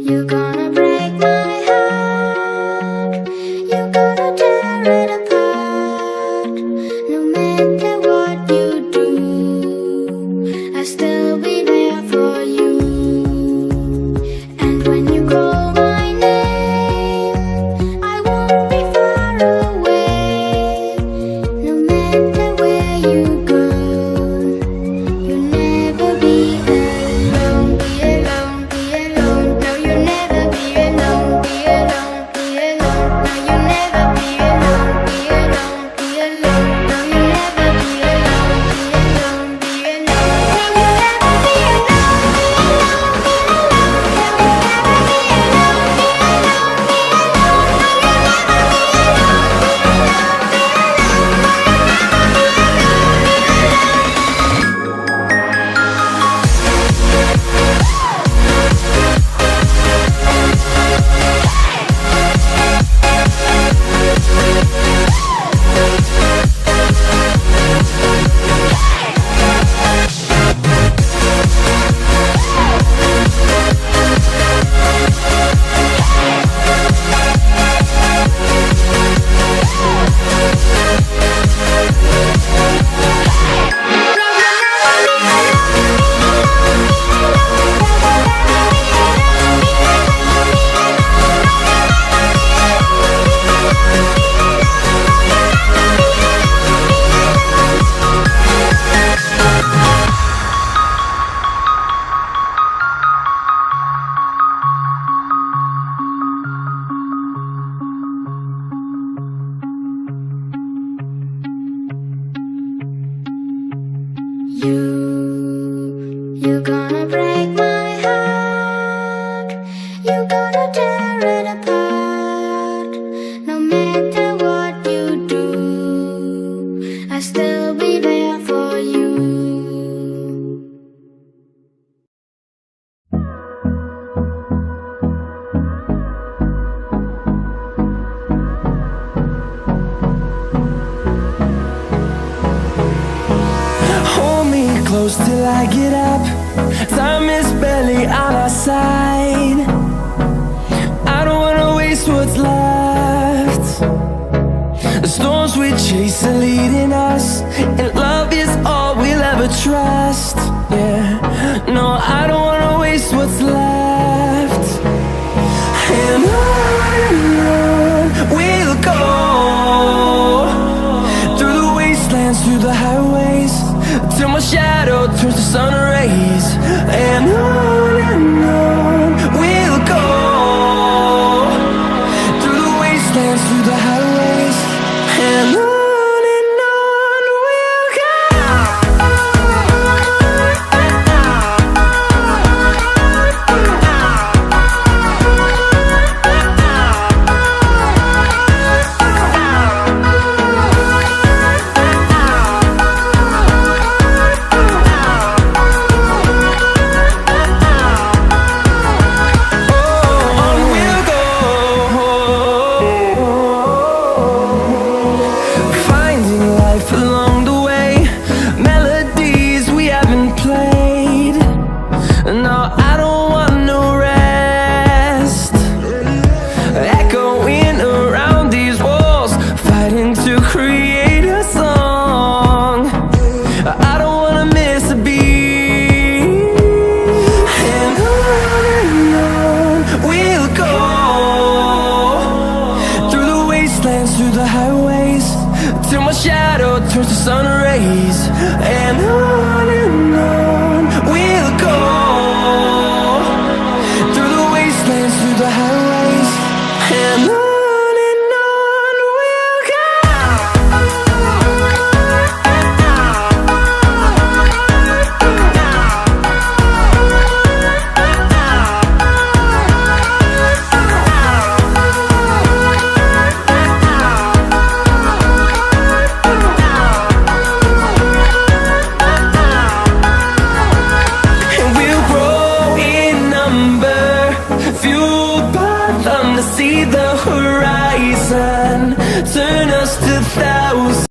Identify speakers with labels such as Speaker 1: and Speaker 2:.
Speaker 1: You're gonna break my heart. You're gonna tear it apart. No matter what you do, I'll still be there for you. And when you call my name, I won't be far away. No matter where you go, you'll never be alone. Be alone, be alone. No, you'll never be alone. Be alone, be alone. No, you'll never be alone. Be alone, be alone. No, you'll never be alone. Be alone, be alone. No, you'll never be You're gonna break my heart. You're gonna tear it apart. No matter what you do, I'll still be there for you.
Speaker 2: Hold me close till I get up. Time is barely on our side. I don't wanna waste what's left. The storms we chase are leading us, and love is all we'll ever trust. Yeah, no, I don't wanna waste what's left. And on we'll go, through the wastelands, through the highways, till my shadow turns to sun rays. And on we'll go, through the wastelands, through the highways, and on we'll go. Through the highways, till my shadow turns to sun rays. And